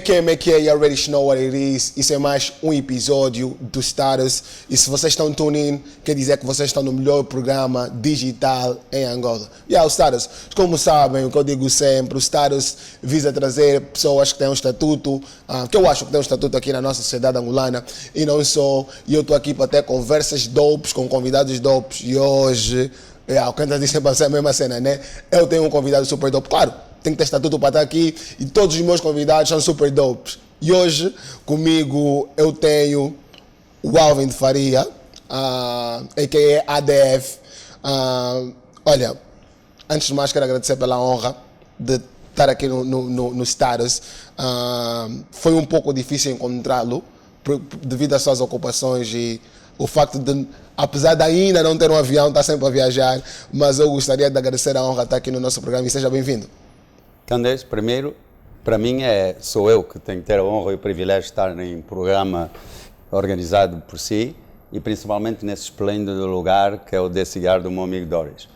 Como é que é? You already know what it is. Isso é mais um episódio do Status. E se vocês estão tuning, quer dizer que vocês estão no melhor programa digital em Angola. O Status, como sabem, o que eu digo sempre, o Status visa trazer pessoas que têm um estatuto, que eu acho que têm um estatuto aqui na nossa sociedade angolana, e não só. E eu estou aqui para ter conversas dopes com convidados dopes. E hoje, o Cantas disse sempre a mesma cena, né? Eu tenho um convidado super dope, claro. Tem que ter estatuto para estar aqui e todos os meus convidados são super dopes. E hoje, comigo, eu tenho o Alvin de Faria, a.k.a. ADF. Olha, antes de mais quero agradecer pela honra de estar aqui no Status. Foi um pouco difícil encontrá-lo devido às suas ocupações e o facto de, apesar de ainda não ter um avião, estar sempre a viajar, mas eu gostaria de agradecer a honra de estar aqui no nosso programa e seja bem-vindo. Candace, primeiro, para mim sou eu que tenho que ter a honra e o privilégio de estar em programa organizado por si e principalmente nesse esplêndido lugar que é o Decigar do meu amigo Doris.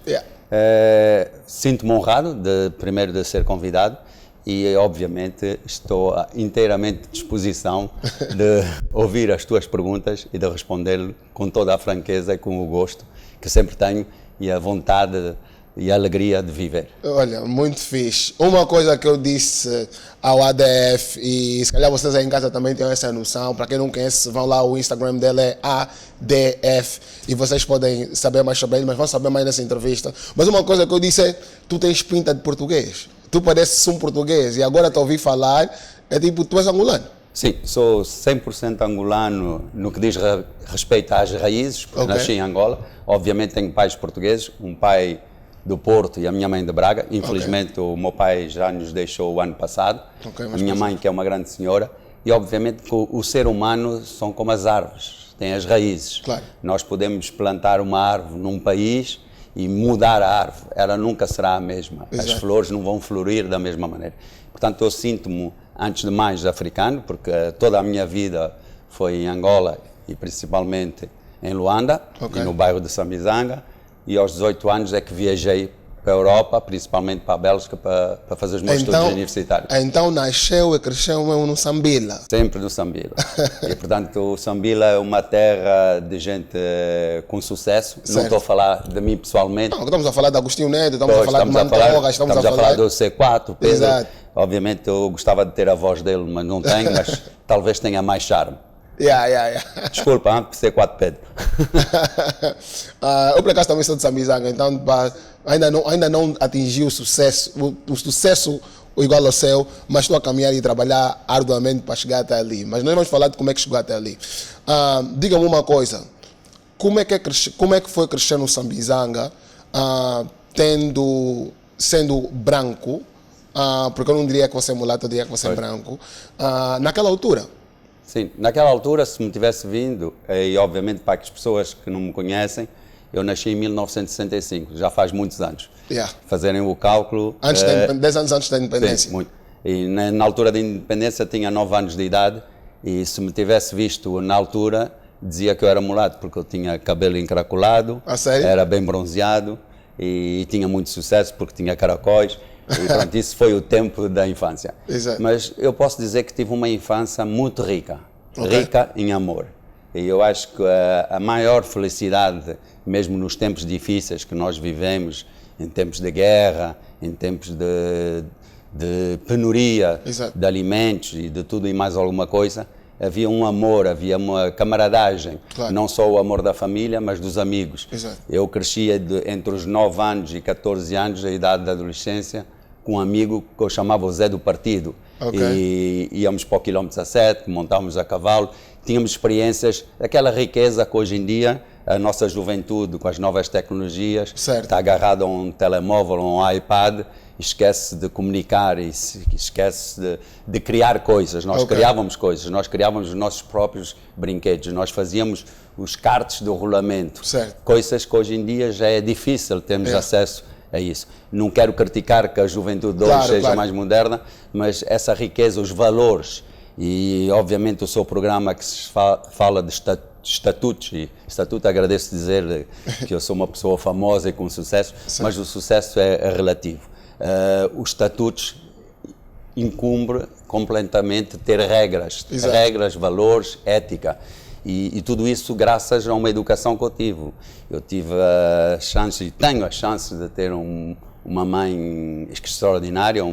Sinto-me honrado primeiro de ser convidado e obviamente estou inteiramente à disposição de ouvir as tuas perguntas e de responder com toda a franqueza e com o gosto que sempre tenho e a vontade e a alegria de viver. Olha, muito fixe. Uma coisa que eu disse ao ADF, e se calhar vocês aí em casa também têm essa noção, para quem não conhece, vão lá, o Instagram dele é ADF, e vocês podem saber mais sobre ele, mas vão saber mais nessa entrevista. Mas uma coisa que eu disse é, tu tens pinta de português, tu pareces um português, e agora te ouvi falar, é tipo, tu és angolano. Sim, sou 100% angolano no que diz respeito às raízes, porque nasci em Angola. Obviamente tenho pais portugueses, um pai do Porto e a minha mãe de Braga. Infelizmente o meu pai já nos deixou o ano passado, a minha mãe que é uma grande senhora, e obviamente que o ser humano são como as árvores, tem as raízes. Claro. Nós podemos plantar uma árvore num país e mudar a árvore, ela nunca será a mesma. Exato. As flores não vão florir da mesma maneira. Portanto, eu sinto-me, antes de mais, africano, porque toda a minha vida foi em Angola e principalmente em Luanda e no bairro de Sambizanga. E aos 18 anos é que viajei para a Europa, principalmente para a Bélgica, para fazer os meus estudos universitários. Então nasceu e cresceu mesmo no Sambila? Sempre no Sambila. E portanto o Sambila é uma terra de gente com sucesso. Certo. Não estou a falar de mim pessoalmente. Não, estamos a falar de Agostinho Neto, estamos a falar de Mantorra, estamos a falar do C4, Pedro. Exato. Obviamente eu gostava de ter a voz dele, mas não tenho, mas talvez tenha mais charme. Desculpa, porque C4 Pedro. Eu por acaso também sou de Sambizanga, então ainda não atingi o sucesso igual ao seu, mas estou a caminhar e trabalhar arduamente para chegar até ali. Mas nós vamos falar de como é que chegou até ali. Diga-me uma coisa, como é que foi crescer no Sambizanga, sendo branco, porque eu não diria que você é mulato, eu diria que você é branco, naquela altura? Sim, naquela altura, se me tivesse vindo, e obviamente para as pessoas que não me conhecem, eu nasci em 1965, já faz muitos anos. Fazerem o cálculo... 10 anos antes da independência. Sim, muito. E na altura da independência tinha 9 anos de idade e se me tivesse visto na altura, dizia que eu era mulato, porque eu tinha cabelo encaracolado, era bem bronzeado e tinha muito sucesso porque tinha caracóis. E pronto, isso foi o tempo da infância. Exato. Mas eu posso dizer que tive uma infância muito rica, rica em amor. E eu acho que a maior felicidade, mesmo nos tempos difíceis que nós vivemos, em tempos de guerra, em tempos de penuria de alimentos e de tudo e mais alguma coisa, havia um amor, havia uma camaradagem, não só o amor da família, mas dos amigos. Exato. Eu crescia entre os 9 anos e 14 anos, a idade da adolescência, com um amigo que eu chamava o Zé do Partido. E íamos para o quilómetro 17, montávamos a cavalo, tínhamos experiências, aquela riqueza que hoje em dia a nossa juventude, com as novas tecnologias, está agarrada a um telemóvel, a um iPad, esquece de comunicar e esquece de criar coisas. Nós criávamos coisas, nós criávamos os nossos próprios brinquedos, nós fazíamos os karts do rolamento, coisas que hoje em dia já é difícil termos acesso a isso. Não quero criticar que a juventude de hoje seja mais moderna, mas essa riqueza, os valores, e obviamente o seu programa que se fala de estatutos, e estatuto agradeço dizer que eu sou uma pessoa famosa e com sucesso, mas o sucesso é relativo. Os estatutos incumbe completamente ter regras, Exato. regras, valores, ética. E tudo isso graças a uma educação que eu tive. Eu tive a chance, e tenho a chance de ter uma mãe extraordinária,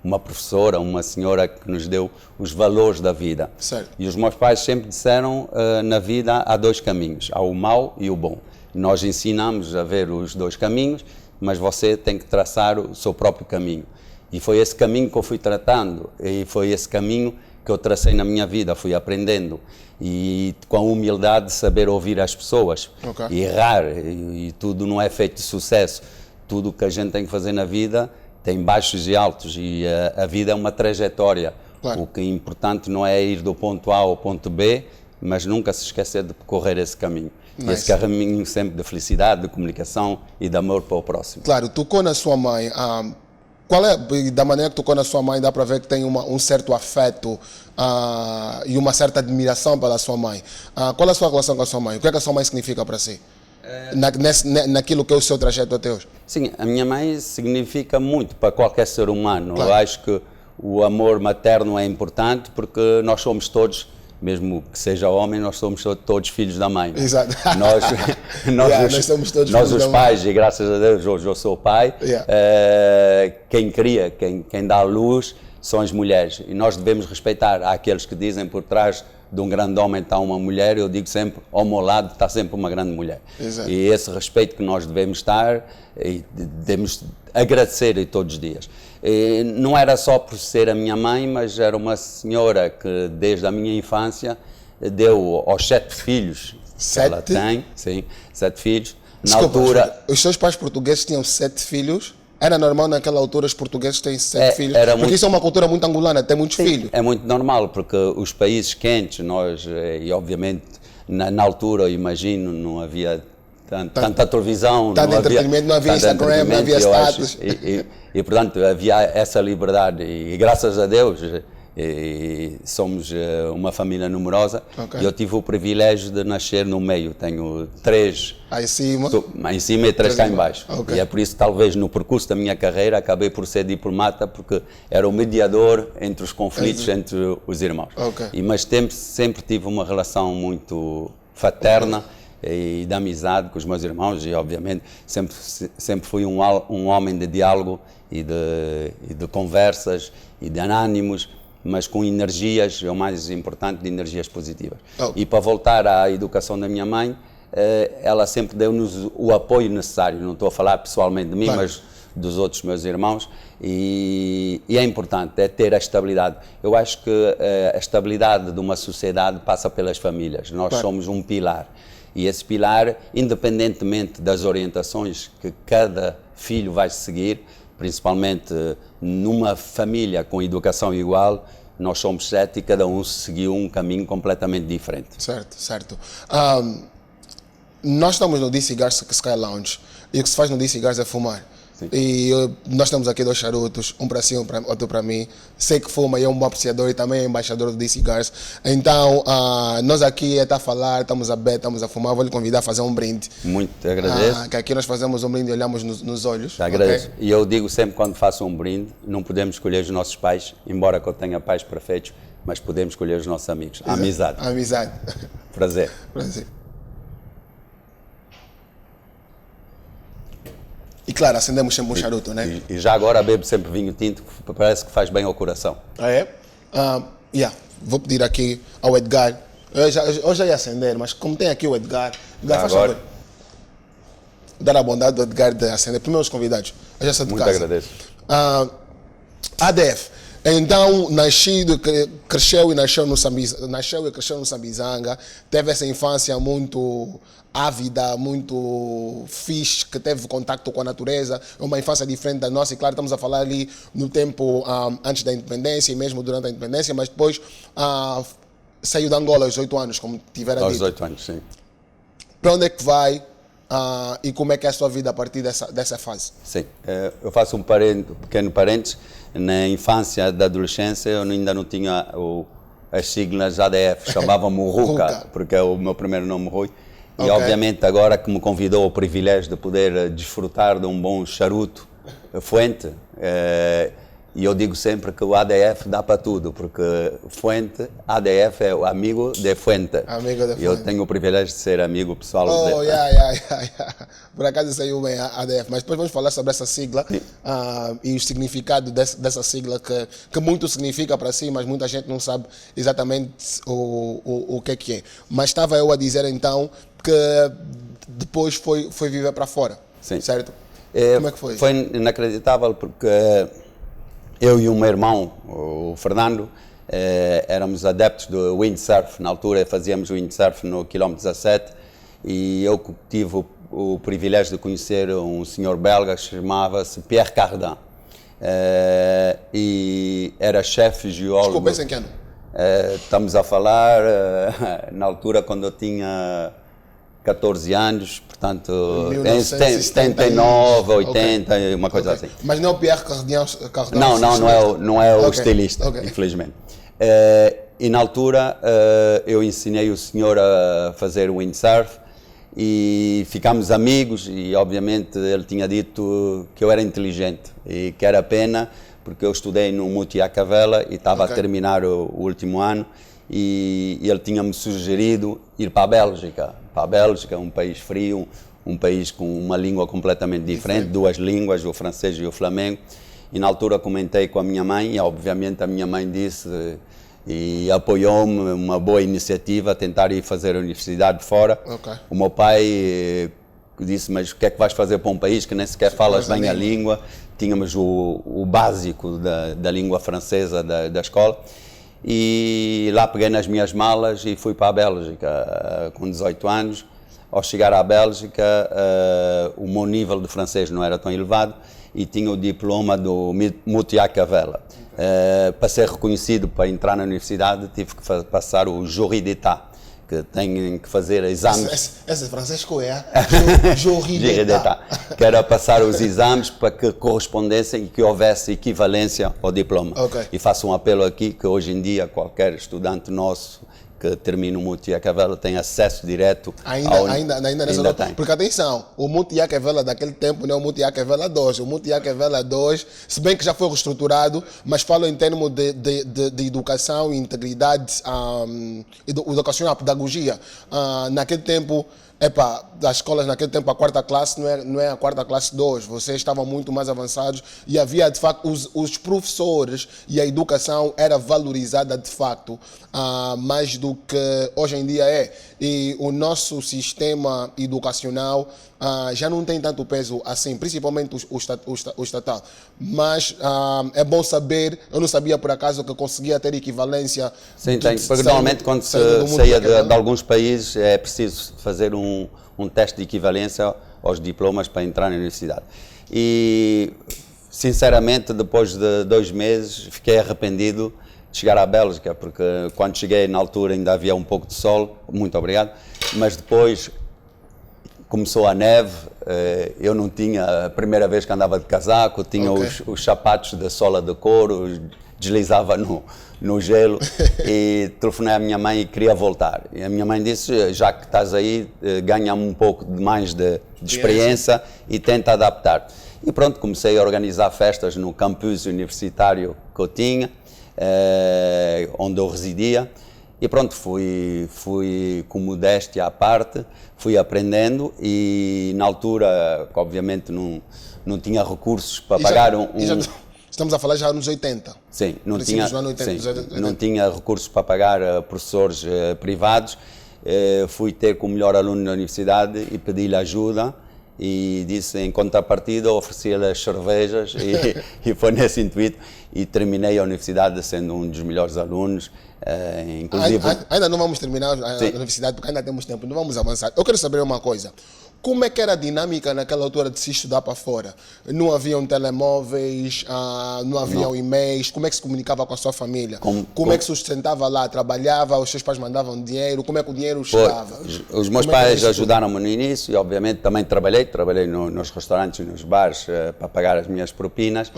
uma professora, uma senhora que nos deu os valores da vida. Certo. E os meus pais sempre disseram, na vida há dois caminhos, há o mau e o bom. Nós ensinamos a ver os dois caminhos, mas você tem que traçar o seu próprio caminho. E foi esse caminho que eu fui tratando, e foi esse caminho que eu tracei na minha vida, fui aprendendo. E com a humildade de saber ouvir as pessoas, Okay. e errar, e tudo não é feito de sucesso. Tudo o que a gente tem que fazer na vida tem baixos e altos, e a vida é uma trajetória. Claro. O que é importante não é ir do ponto A ao ponto B, mas nunca se esquecer de percorrer esse caminho. Nice. Esse caminho sempre de felicidade, de comunicação e de amor para o próximo. Claro, tocou na sua mãe. Qual é, da maneira que tocou na sua mãe, dá para ver que tem um certo afeto e uma certa admiração pela sua mãe. Qual é a sua relação com a sua mãe? O que é que a sua mãe significa para si? Naquilo que é o seu trajeto até hoje? Sim, a minha mãe significa muito para qualquer ser humano. Claro. Eu acho que o amor materno é importante porque nós somos todos, mesmo que seja homem, nós somos todos filhos da mãe. Exato. Nós Nós somos todos nós filhos os da pais, e graças a Deus hoje eu sou pai, Yeah. quem cria, quem dá a luz são as mulheres. E nós devemos respeitar. Há aqueles que dizem por trás de um grande homem está uma mulher, eu digo sempre, ao meu lado está sempre uma grande mulher. Exato. E esse respeito que nós devemos estar e devemos agradecer todos os dias. E não era só por ser a minha mãe, mas era uma senhora que desde a minha infância deu aos 7 filhos que ela 7? tem, sim, 7 filhos. Desculpa, Na altura, os seus pais portugueses tinham 7 filhos? Era normal naquela altura os portugueses terem 7 filhos? era Porque muito- isso é uma cultura muito angolana, tem muitos filhos. é muito normal, porque os países quentes, nós, e obviamente na altura, eu imagino, não havia tanta televisão, tanto entretenimento, não havia tanto Instagram, não havia entretenimento, eu acho. status. E, portanto, havia essa liberdade, e graças a Deus somos uma família numerosa. Ok. E eu tive o privilégio de nascer no meio, tenho 3 Aí em cima. em cima e 3 cá em baixo. Ok. E é por isso que talvez no percurso da minha carreira acabei por ser diplomata, porque era o mediador entre os conflitos entre os irmãos. Ok. Mas sempre tive uma relação muito fraterna e de amizade com os meus irmãos, e obviamente sempre fui um homem de diálogo e de conversas e de ânimos, mas com energias, é o mais importante, de energias positivas. Oh. E para voltar à educação da minha mãe, ela sempre deu-nos o apoio necessário. Não estou a falar pessoalmente de mim, Claro. mas dos outros meus irmãos, e é importante, é ter a estabilidade. Eu acho que a estabilidade de uma sociedade passa pelas famílias. Nós Claro. somos um pilar, e esse pilar, independentemente das orientações que cada filho vai seguir, principalmente numa família com educação igual, nós somos 7 e cada um seguiu um caminho completamente diferente. Certo, certo. Nós estamos no DC Cigars Sky Lounge, e o que se faz no DC Cigars é fumar. Sim. E nós temos aqui 2 charutos, um para si, outro para mim. Sei que fuma e é um bom apreciador e também é embaixador do DC Cigars. Então, nós aqui a falar, estamos a beber, estamos a fumar. Vou lhe convidar a fazer um brinde. Muito te agradeço. Que aqui nós fazemos um brinde e olhamos nos olhos. Te agradeço. ok? E eu digo sempre, quando faço um brinde, não podemos escolher os nossos pais, embora que eu tenha pais perfeitos, mas podemos escolher os nossos amigos. A amizade. Amizade. Prazer. Prazer. E claro, acendemos sempre um charuto, né? E já agora bebo sempre vinho tinto, que parece que faz bem ao coração. Ah, é? Vou pedir aqui ao Edgar. Eu já ia acender, mas como tem aqui o Edgar, faz Agora. favor. Dar a bondade do Edgar de acender. Primeiro os convidados. Eu já sou de Muito casa. agradeço. ADF. Então, cresceu e cresceu no Sambizanga, teve essa infância muito ávida, muito fixe, que teve contato com a natureza, uma infância diferente da nossa, e claro, estamos a falar ali no tempo antes da independência e mesmo durante a independência, mas depois saiu da Angola aos 8 anos, como tivera Aos dito. 18 anos, sim. Para onde é que vai e como é que é a sua vida a partir dessa fase? Sim. Eu faço um pequeno parênteses. Na infância, da adolescência, eu ainda não tinha as siglas ADF, chamavam-me Ruka, Ruka. porque é o meu primeiro nome, Rui. E Ok. obviamente agora que me convidou o privilégio de poder desfrutar de um bom charuto Fuente, E eu digo sempre que o ADF dá para tudo, porque Fuente, ADF é o amigo de Fuente. Amigo de Fuente. Eu tenho o privilégio de ser amigo pessoal Oh, Por acaso saiu bem a ADF, mas depois vamos falar sobre essa sigla e o significado dessa sigla que muito significa para si, mas muita gente não sabe exatamente o que é. Mas estava eu a dizer então que depois foi viver para fora, sim. Certo? Como é que foi? Foi inacreditável porque eu e o meu irmão, o Fernando, éramos adeptos do windsurf. Na altura fazíamos windsurf no quilómetro 17 e eu tive o privilégio de conhecer um senhor belga que chamava-se Pierre Cardin. E era chefe geólogo. Desculpa, em que ano? Estamos a falar na altura quando eu tinha 14 anos, portanto, em 79, 80, okay. Uma coisa assim. Mas não é o Pierre Cardin? Não é o estilista, infelizmente. E na altura eu ensinei o senhor a fazer windsurf e ficámos amigos e obviamente ele tinha dito que eu era inteligente e que era pena porque eu estudei no Mutiacavela e estava a terminar o último ano e ele tinha-me sugerido ir para a Bélgica. Para a Bélgica, um país frio, um país com uma língua completamente diferente, duas línguas, o francês e o flamengo. E na altura comentei com a minha mãe e obviamente a minha mãe disse e apoiou-me uma boa iniciativa a tentar ir fazer a universidade fora. O meu pai disse, mas o que é que vais fazer para um país que nem sequer falas bem a língua? Tínhamos o básico da língua francesa da escola. E lá peguei nas minhas malas e fui para a Bélgica com 18 anos. Ao chegar à Bélgica, o meu nível de francês não era tão elevado e tinha o diploma do Mutiacavela. Para ser reconhecido para entrar na universidade, tive que passar o jury d'état, que têm que fazer exames. Esse francês qual é? Jury d'état. Que era passar os exames para que correspondessem e que houvesse equivalência ao diploma. E faço um apelo aqui que hoje em dia qualquer estudante nosso que termina o Mutiacavela tem acesso direto ainda nessa nota. Porque atenção, o Mutiacavela daquele tempo não é o Mutiacavela 2. O Mutiacavela 2, se bem que já foi reestruturado, mas falo em termos de educação, integridade, educação e pedagogia. Naquele tempo, das escolas naquele tempo a quarta classe não é a quarta classe 2, vocês estavam muito mais avançados e havia de facto os professores e a educação era valorizada de facto mais do que hoje em dia é. E o nosso sistema educacional já não tem tanto peso assim, principalmente o estatal. Mas é bom saber, eu não sabia por acaso que conseguia ter equivalência. Sim, tem, porque normalmente quando se saia de alguns países é preciso fazer um teste de equivalência aos diplomas para entrar na universidade. E, sinceramente, depois de 2 meses, fiquei arrependido de chegar à Bélgica, porque quando cheguei na altura ainda havia um pouco de sol, muito obrigado, mas depois começou a neve, eu não tinha, a primeira vez que andava de casaco, tinha os sapatos da sola de couro, deslizava no gelo e telefonei à minha mãe e queria voltar. E a minha mãe disse, já que estás aí, ganha um pouco mais de experiência e tenta adaptar. E pronto, comecei a organizar festas no campus universitário que eu tinha, onde eu residia. E pronto, fui com modéstia à parte, fui aprendendo e na altura, obviamente, não tinha recursos para pagar Estamos a falar já nos 80. Sim, não tinha recursos para pagar professores privados. Fui ter com o melhor aluno da universidade e pedi-lhe ajuda e disse, em contrapartida, ofereci-lhe as cervejas e foi nesse intuito e terminei a universidade sendo um dos melhores alunos. Inclusive... Ainda não vamos terminar a universidade porque ainda temos tempo, não vamos avançar. Eu quero saber uma coisa. Como é que era a dinâmica naquela altura de se estudar para fora? Não haviam telemóveis, não haviam e-mails, como é que se comunicava com a sua família? Como é que se sustentava lá? Trabalhava, os seus pais mandavam dinheiro, como é que o dinheiro chegava? Os meus pais ajudaram-me no início e obviamente também trabalhei nos restaurantes e nos bares para pagar as minhas propinas,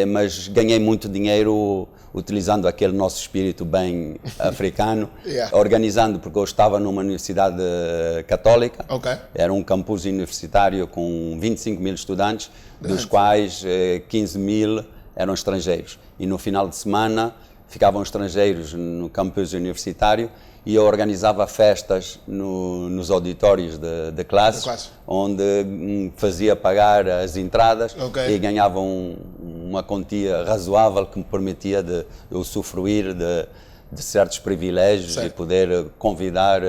mas ganhei muito dinheiro utilizando aquele nosso espírito bem africano, organizando, porque eu estava numa universidade católica, era um campus universitário com 25 mil estudantes, dos quais 15 mil eram estrangeiros. E no final de semana ficavam estrangeiros no campus universitário e eu organizava festas nos auditórios de classe, onde fazia pagar as entradas e ganhava uma quantia razoável que me permitia de usufruir de certos privilégios e poder convidar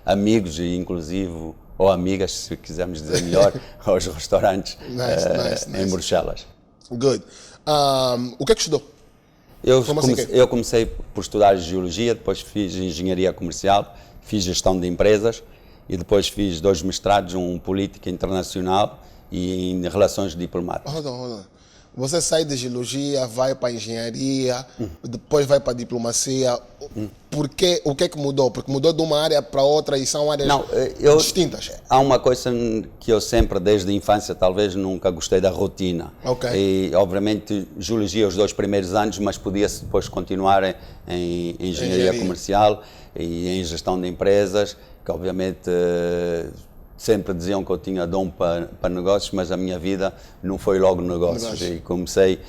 amigos e inclusive ou amigas, se quisermos dizer melhor, aos restaurantes em Bruxelas. Good. O que é que estudou? Eu comecei por estudar Geologia, depois fiz Engenharia Comercial, fiz Gestão de Empresas e depois fiz 2 mestrados, um em Política Internacional e em Relações Diplomáticas. Hold on. Você sai de Geologia, vai para a Engenharia, depois vai para a Diplomacia. Por quê? O que é que mudou? Porque mudou de uma área para outra e são áreas distintas. Há uma coisa que eu sempre, desde a infância, talvez nunca gostei da rotina. E, obviamente, Geologia os 2 primeiros anos, mas podia-se depois continuar em Engenharia Comercial e em Gestão de Empresas, que obviamente sempre diziam que eu tinha dom para negócios, mas a minha vida não foi logo negócios. E comecei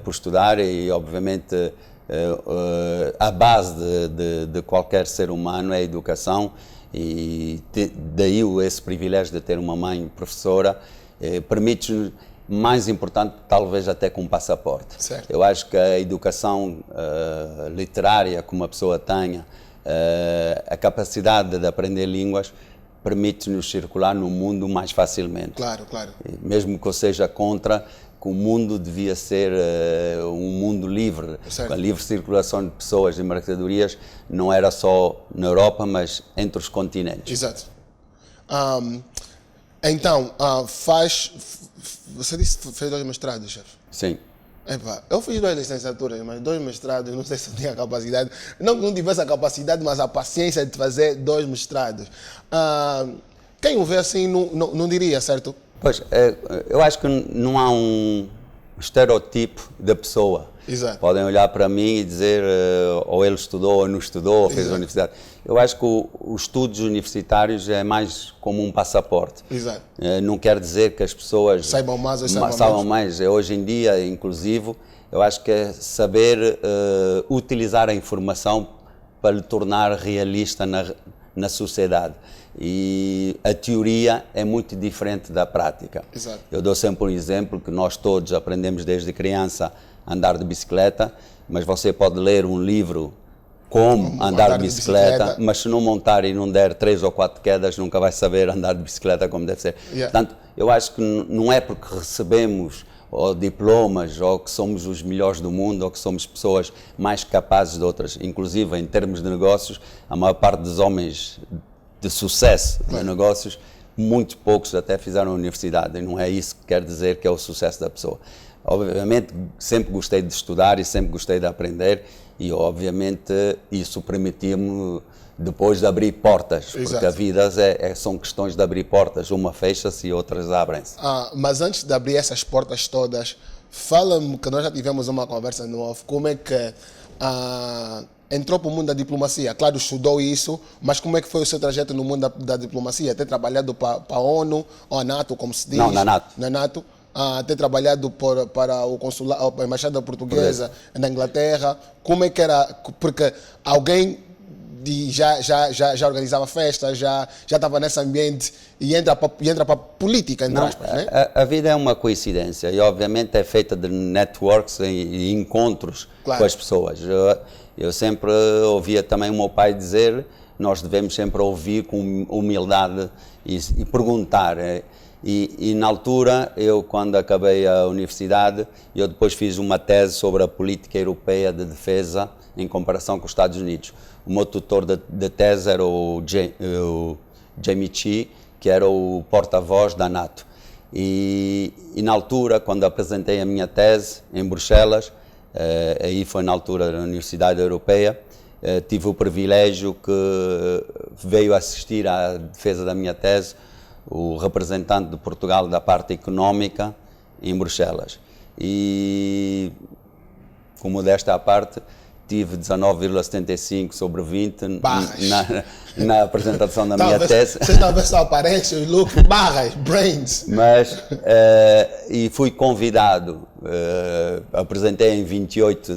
por estudar e, obviamente, a base de qualquer ser humano é a educação e daí esse privilégio de ter uma mãe professora permite-nos, mais importante talvez até com um passaporte. Certo. Eu acho que a educação literária que uma pessoa tenha, a capacidade de aprender línguas, permite-nos circular no mundo mais facilmente. Claro. Mesmo que eu seja contra, que o mundo devia ser um mundo livre, com a livre circulação de pessoas e mercadorias, não era só na Europa, mas entre os continentes. Exato. Então, você disse que fez 2 mestrados, chefe? Sim. Eu fiz 2 licenciaturas, mas 2 mestrados, não sei se eu tinha a capacidade, não tivesse a capacidade, mas a paciência de fazer 2 mestrados. Quem o vê assim não diria, certo? Pois, eu acho que não há um estereotipo da pessoa. Exato. Podem olhar para mim e dizer ou ele estudou ou não estudou, ou fez a universidade. Eu acho que os estudos universitários é mais como um passaporte. Exato. Não quer dizer que as pessoas saibam mais ou saibam mais. Hoje em dia, inclusive, eu acho que é saber utilizar a informação para lhe tornar realista na sociedade. E a teoria é muito diferente da prática. Exato. Eu dou sempre um exemplo que nós todos aprendemos desde criança a andar de bicicleta, mas você pode ler um livro como andar de bicicleta, mas se não montar e não der 3 ou 4 quedas, nunca vai saber andar de bicicleta como deve ser. Portanto, eu acho que não é porque recebemos ou diplomas, ou que somos os melhores do mundo, ou que somos pessoas mais capazes de outras. Inclusive, em termos de negócios, a maior parte dos homens de sucesso de negócios, muito poucos até fizeram a universidade, e não é isso que quer dizer que é o sucesso da pessoa. Obviamente, sempre gostei de estudar e sempre gostei de aprender, e obviamente isso permitia-me depois de abrir portas, porque a vida são questões de abrir portas, uma fecha-se e outras abrem-se. Mas antes de abrir essas portas todas, fala-me, que nós já tivemos uma conversa no off, como é que entrou para o mundo da diplomacia? Claro, estudou isso, mas como é que foi o seu trajeto no mundo da diplomacia? Ter trabalhado para a ONU, ou a NATO, como se diz? Não, na NATO. Na NATO. Ter trabalhado para o consulado, a Embaixada Portuguesa na Inglaterra. Como é que era? Porque alguém já organizava festas, já estava nesse ambiente e entra para a política, entre aspas, né? A vida é uma coincidência e obviamente é feita de networks e encontros com as pessoas. Eu sempre ouvia também o meu pai dizer, nós devemos sempre ouvir com humildade e perguntar. E na altura, eu quando acabei a universidade, eu depois fiz uma tese sobre a política europeia de defesa em comparação com os Estados Unidos. O meu tutor de tese era o Jamie Chi, que era o porta-voz da NATO. E na altura, quando apresentei a minha tese em Bruxelas, aí foi na altura da Universidade Europeia, tive o privilégio que veio assistir à defesa da minha tese o representante de Portugal da parte económica em Bruxelas. E, com modéstia à parte, tive 19,75 sobre 20 na apresentação da minha tese. Você talvez só aparece, look, barras, brains. Mas, e fui convidado apresentei em 28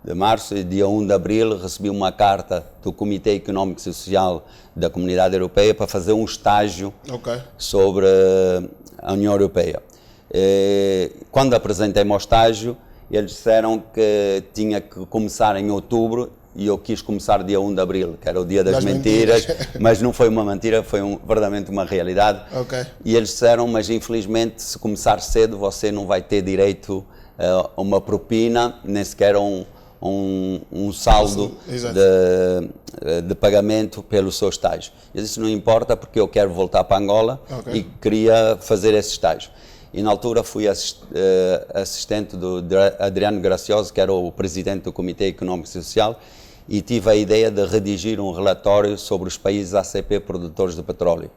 de março e dia 1 de abril recebi uma carta do Comitê Económico e Social da Comunidade Europeia para fazer um estágio sobre a União Europeia. Quando apresentei-me ao estágio, eles disseram que tinha que começar em outubro e eu quis começar dia 1 de abril, que era o dia das mentiras, mas não foi uma mentira, foi verdadeiramente uma realidade. E eles disseram, mas infelizmente se começar cedo você não vai ter direito a uma propina, nem sequer um saldo de pagamento pelo seu estágio. Eu disse, não importa porque eu quero voltar para Angola e queria fazer esse estágio. E na altura fui assistente do Adriano Gracioso, que era o presidente do Comitê Económico e Social, e tive a ideia de redigir um relatório sobre os países ACP produtores de petróleo.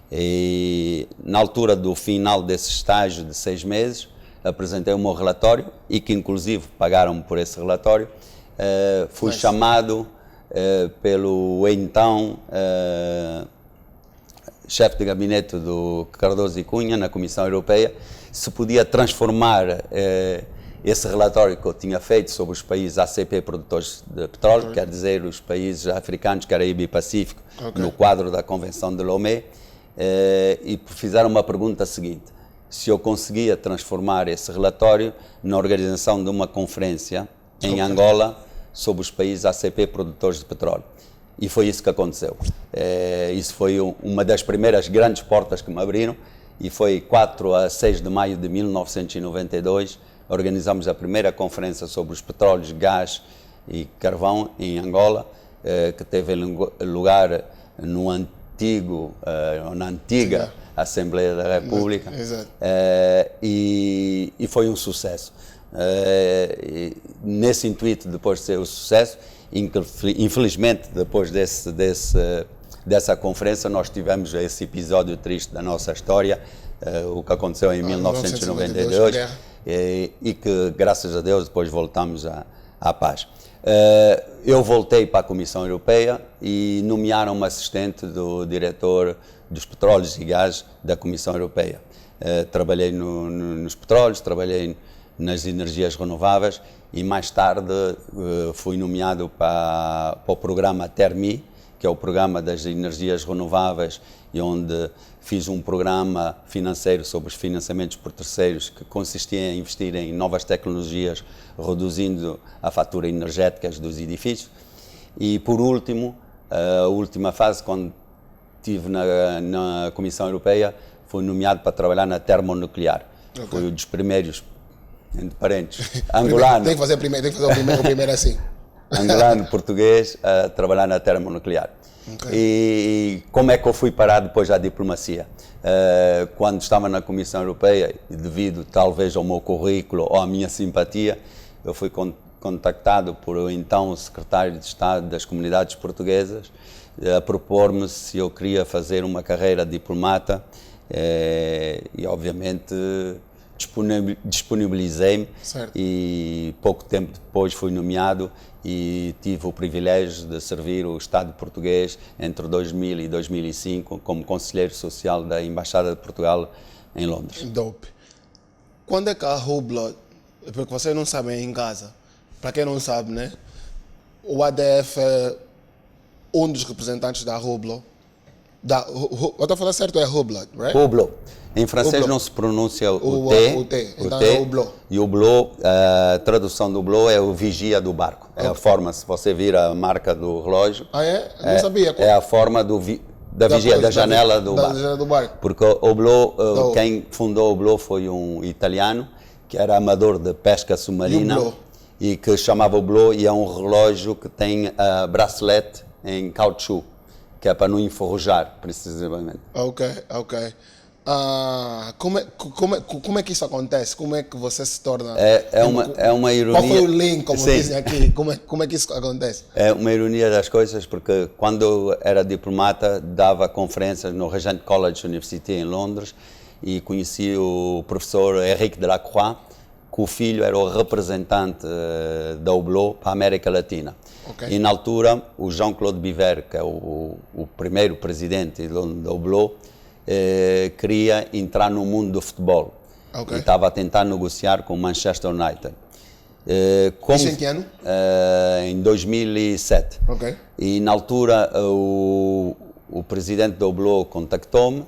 E na altura do final desse estágio de 6 meses, apresentei o meu relatório e que inclusive pagaram-me por esse relatório. Fui chamado pelo então chefe de gabinete do Cardoso e Cunha, na Comissão Europeia, se podia transformar esse relatório que eu tinha feito sobre os países ACP produtores de petróleo, quer dizer, os países africanos, Caraíbe e Pacífico, no quadro da Convenção de Lomé, e fizeram uma pergunta seguinte, se eu conseguia transformar esse relatório na organização de uma conferência em Angola sobre os países ACP produtores de petróleo. E foi isso que aconteceu. Isso foi uma das primeiras grandes portas que me abriram e foi 4 a 6 de maio de 1992, organizamos a primeira conferência sobre os petróleos, gás e carvão em Angola, que teve lugar na antiga Assembleia da República, e foi um sucesso. Nesse intuito, depois de ser um sucesso, infelizmente, depois dessa conferência, nós tivemos esse episódio triste da nossa história, o que aconteceu em 1992, e que, graças a Deus, depois voltamos à paz. Eu voltei para a Comissão Europeia e nomearam-me assistente do diretor dos petróleos e gás da Comissão Europeia. Trabalhei nos petróleos, trabalhei nas energias renováveis e mais tarde fui nomeado para o programa TERMI, que é o programa das energias renováveis, e onde fiz um programa financeiro sobre os financiamentos por terceiros que consistia em investir em novas tecnologias, reduzindo a fatura energética dos edifícios. E por último, a última fase, quando estive na Comissão Europeia, fui nomeado para trabalhar na termonuclear. Fui um dos primeiros, entre parênteses, angolano. Tem que fazer o primeiro assim. Angolano, português, a trabalhar na termonuclear. E como é que eu fui parar depois à diplomacia? Quando estava na Comissão Europeia, devido talvez ao meu currículo ou à minha simpatia, eu fui contactado por o então secretário de Estado das Comunidades Portuguesas a propor-me se eu queria fazer uma carreira de diplomata, e obviamente disponibilizei-me e pouco tempo depois fui nomeado e tive o privilégio de servir o Estado português entre 2000 e 2005 como conselheiro social da Embaixada de Portugal em Londres. Dope. Quando é que a Whole Blood, porque vocês não sabem em casa, para quem não sabe, né? O ADF é um dos representantes da Whole Blood. Eu estou a falar certo, é Whole Blood, right? Whole Blood. Em francês não se pronuncia o T. Então é o Blo. E o Blo, a tradução do Blo é o vigia do barco. É a forma, se você vir a marca do relógio. Ah, é? Eu não sabia. É a forma da vigia, da janela do barco. Porque o Blo, quem fundou o Blo foi um italiano, que era amador de pesca submarina. E que chamava o Blo, e é um relógio que tem bracelete em caoutchouc, que é para não enferrujar, precisamente. Ok. Como é que isso acontece? Como é que você se torna... É uma ironia... Qual foi o link, como dizem aqui? Como é que isso acontece? É uma ironia das coisas, porque quando eu era diplomata, dava conferências no Regent College University em Londres e conheci o professor Henrique Delacroix, que o filho era o representante da Hublot para a América Latina. E na altura, o Jean-Claude Biver, que é o primeiro presidente da Hublot, queria entrar no mundo do futebol. e estava a tentar negociar com o Manchester United. Isso em que ano? Em 2007. E na altura o presidente do Oblò contactou-me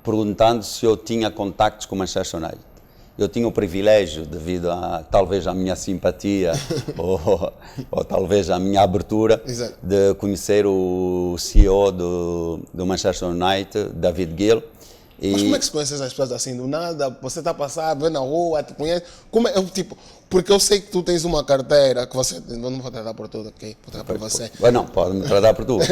perguntando se eu tinha contactos com o Manchester United. Eu tinha o privilégio, devido a talvez à minha simpatia ou talvez à minha abertura, de conhecer o CEO do Manchester United, David Gill. Mas como é que se conhece essas pessoas assim, do nada? Você está a passar, vê na rua, te conhece? Como é, tipo, porque eu sei que tu tens uma carteira que você... Não vou tratar por tudo, ok? Vou tratar por você. Não, pode me tratar por tudo.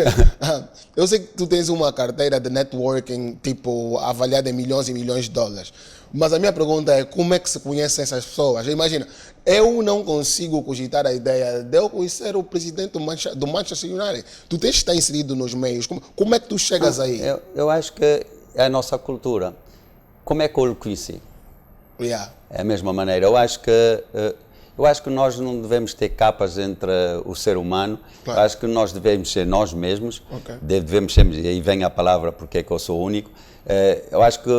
Eu sei que tu tens uma carteira de networking, tipo, avaliada em milhões e milhões de dólares. Mas a minha pergunta é, como é que se conhecem essas pessoas? Imagina, eu não consigo cogitar a ideia de eu conhecer o presidente do Manchester United. Tu tens de estar inserido nos meios. Como é que tu chegas aí? Eu acho que é a nossa cultura. Como é que eu o conheci? É a mesma maneira. Eu acho que nós não devemos ter capas entre o ser humano. Eu acho que nós devemos ser nós mesmos. Devemos ser, e aí vem a palavra porque é que eu sou único. Eu acho que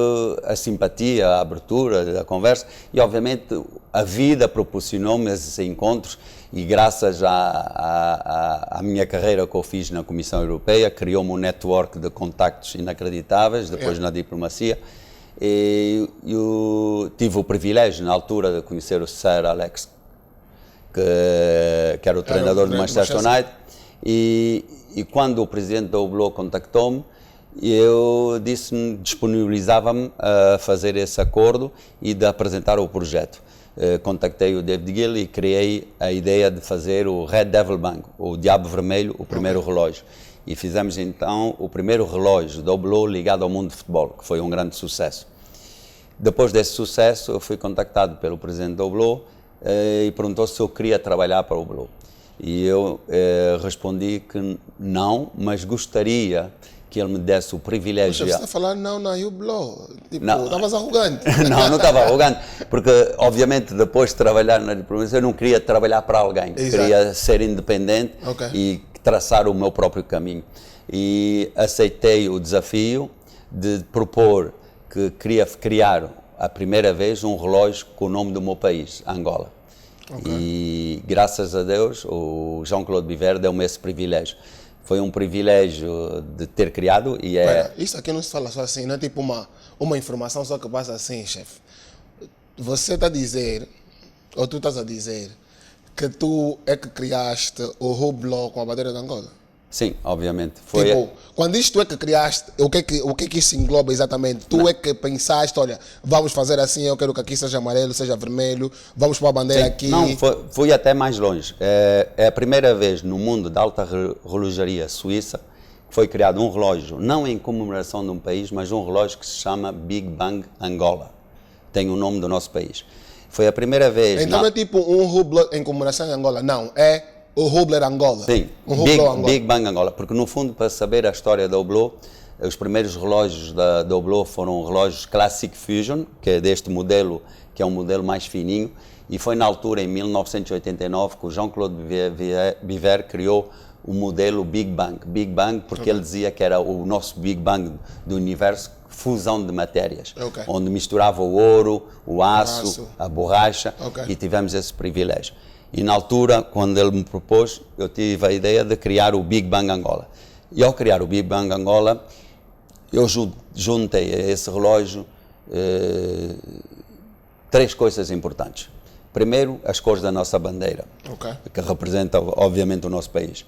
a simpatia, a abertura, a conversa e obviamente a vida proporcionou-me esses encontros e graças à minha carreira que eu fiz na Comissão Europeia, criou-me um network de contactos inacreditáveis, depois na diplomacia. E eu tive o privilégio na altura de conhecer o Sir Alex, que era o treinador do Manchester United, e quando o presidente do Oblò contactou-me, eu disponibilizava-me a fazer esse acordo e de apresentar o projeto. Contactei o David Gill e criei a ideia de fazer o Red Devil Bang, o Diabo Vermelho, o primeiro relógio. E fizemos então o primeiro relógio do Oblò ligado ao mundo de futebol, que foi um grande sucesso. Depois desse sucesso, eu fui contactado pelo presidente do Oblò e perguntou se eu queria trabalhar para o Oblò. E eu respondi que não, mas gostaria que ele me desse o privilégio... Você está a falar não na Oblò, tipo, estavas arrogante. Não estava arrogante, porque obviamente depois de trabalhar na diplomacia eu não queria trabalhar para alguém, queria ser independente e traçar o meu próprio caminho. E aceitei o desafio de propor que queria criar a primeira vez um relógio com o nome do meu país, Angola. E graças a Deus o Jean-Claude Biver deu-me esse privilégio. Foi um privilégio de ter criado e isso aqui não se fala só assim, não é tipo uma informação só que passa assim, chefe. Você está a dizer, ou tu estás a dizer, que tu é que criaste o Oblò com a bandeira de Angola? Sim, obviamente. Foi tipo, quando isto tu é que criaste, o que é que isso engloba exatamente? Tu é que pensaste, olha, vamos fazer assim, eu quero que aqui seja amarelo, seja vermelho, vamos pôr a bandeira aqui. Não, fui até mais longe. É a primeira vez no mundo da alta relojaria suíça que foi criado um relógio, não em comemoração de um país, mas um relógio que se chama Big Bang Angola. Tem o nome do nosso país. Foi a primeira vez... Então não é tipo um Oblò em comemoração de Angola, não, é... O Oblò Angola. Sim, Big Bang Angola, porque no fundo, para saber a história da Oblò, os primeiros relógios da Oblò foram relógios Classic Fusion, que é deste modelo, que é um modelo mais fininho, e foi na altura, em 1989, que o Jean-Claude Biver criou o modelo Big Bang. Big Bang porque ele dizia que era o nosso Big Bang do universo, fusão de matérias, onde misturava o ouro, o aço, a borracha, e tivemos esse privilégio. E na altura, quando ele me propôs, eu tive a ideia de criar o Big Bang Angola. E ao criar o Big Bang Angola, eu juntei a esse relógio três coisas importantes. Primeiro, as cores da nossa bandeira, que representa, obviamente, o nosso país.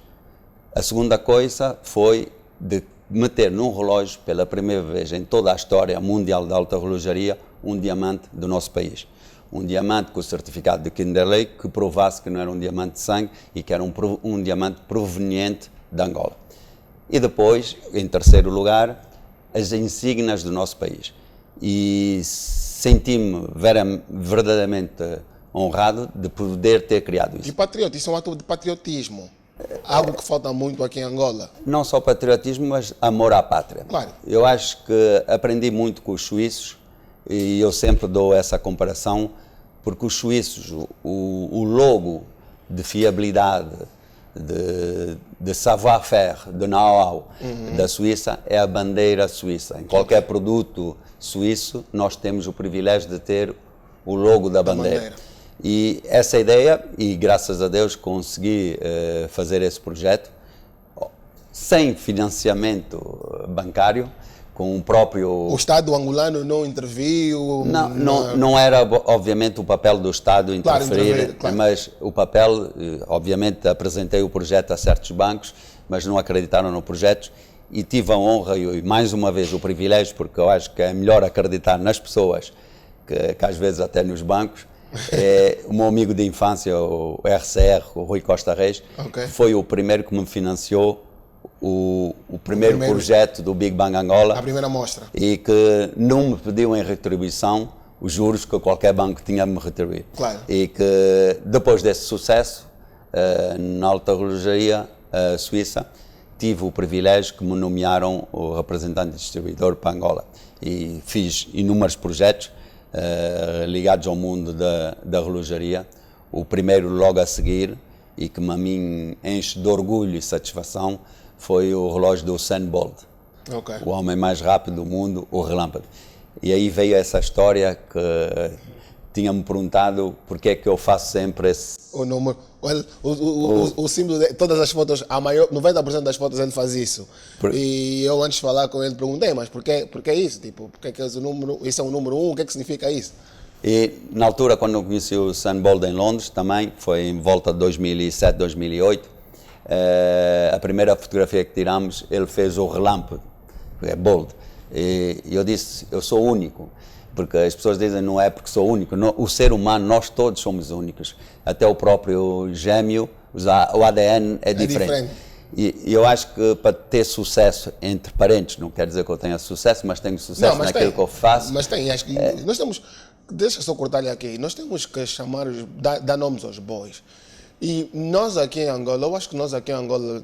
A segunda coisa foi de meter num relógio, pela primeira vez em toda a história mundial da alta relojaria, um diamante do nosso país. Um diamante com o certificado de Kinderley que provasse que não era um diamante de sangue e que era um diamante proveniente de Angola. E depois, em terceiro lugar, as insígnias do nosso país. E senti-me verdadeiramente honrado de poder ter criado isso. E patriota, isso é um ato de patriotismo. Algo que falta muito aqui em Angola. Não só patriotismo, mas amor à pátria. Claro. Eu acho que aprendi muito com os suíços e eu sempre dou essa comparação porque os suíços, o logo de fiabilidade, de savoir-faire, de know-how da Suíça é a bandeira suíça. Em qualquer produto suíço nós temos o privilégio de ter o logo da bandeira. E essa ideia, e graças a Deus consegui fazer esse projeto sem financiamento bancário, com o próprio... O Estado angolano não interviu? Não era, obviamente, o papel do Estado interferir, claro. Mas o papel, obviamente, apresentei o projeto a certos bancos, mas não acreditaram no projeto, e tive a honra e, mais uma vez, o privilégio, porque eu acho que é melhor acreditar nas pessoas que às vezes até nos bancos. O meu amigo de infância, o RCR, o Rui Costa Reis, foi o primeiro que me financiou o primeiro projeto do Big Bang Angola. A primeira amostra. E que não me pediu em retribuição os juros que qualquer banco tinha a me retribuir. Claro. E que depois desse sucesso, na alta relojaria suíça, tive o privilégio que me nomearam o representante distribuidor para Angola. E fiz inúmeros projetos ligados ao mundo da relojaria. O primeiro logo a seguir, e que a mim enche de orgulho e satisfação, foi o relógio do Usain Bolt, o homem mais rápido do mundo, o relâmpago. E aí veio essa história que tinha-me perguntado porque é que eu faço sempre esse... O número, o símbolo, de todas as fotos, 90% das fotos ele faz isso. E eu antes de falar com ele perguntei, mas por que isso? Tipo, por que esse número, isso é o número 1, o que é que significa isso? E na altura, quando eu conheci o Usain Bolt em Londres, também, foi em volta de 2007, 2008, a primeira fotografia que tiramos, ele fez o relâmpago, é Bolt. E eu disse, eu sou único, porque as pessoas dizem, não é porque sou único, o ser humano, nós todos somos únicos, até o próprio gêmeo, o ADN é diferente. E eu acho que para ter sucesso, entre parentes, não quer dizer que eu tenha sucesso, mas tenho sucesso naquilo que eu faço. Mas tem, acho que nós temos, deixa só cortar-lhe aqui, nós temos que chamar, dar nomes aos bois. E nós aqui em Angola, eu acho que nós aqui em Angola,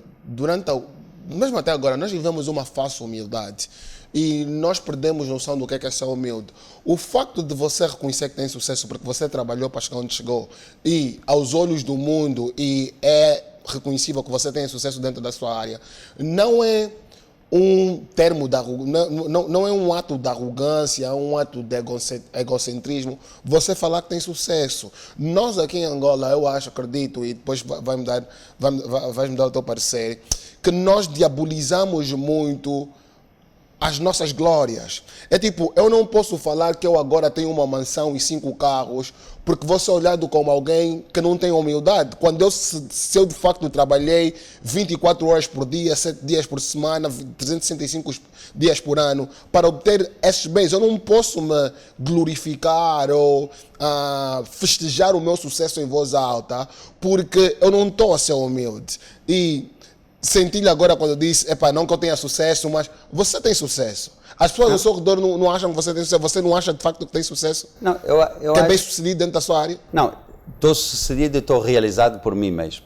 mesmo até agora, nós vivemos uma falsa humildade. E nós perdemos noção do que é ser humilde. O facto de você reconhecer que tem sucesso porque você trabalhou para chegar onde chegou, e aos olhos do mundo, e é reconhecível que você tem sucesso dentro da sua área, não é um termo não é um ato de arrogância, é um ato de egocentrismo você falar que tem sucesso. Nós aqui em Angola, eu acho, acredito, e depois vais me dar o teu parecer, que nós diabolizamos muito as nossas glórias. É tipo, eu não posso falar que eu agora tenho uma mansão e 5 carros, porque vou ser olhado como alguém que não tem humildade. Quando se eu de facto trabalhei 24 horas por dia, 7 dias por semana, 365 dias por ano, para obter esses bens, eu não posso me glorificar ou festejar o meu sucesso em voz alta, porque eu não estou a ser humilde. E senti-lhe agora quando eu disse, não que eu tenha sucesso, mas você tem sucesso. As pessoas ao seu redor não acham que você tem sucesso. Você não acha de facto que tem sucesso? Não, eu que é bem sucedido dentro da sua área? Não, estou sucedido e estou realizado por mim mesmo.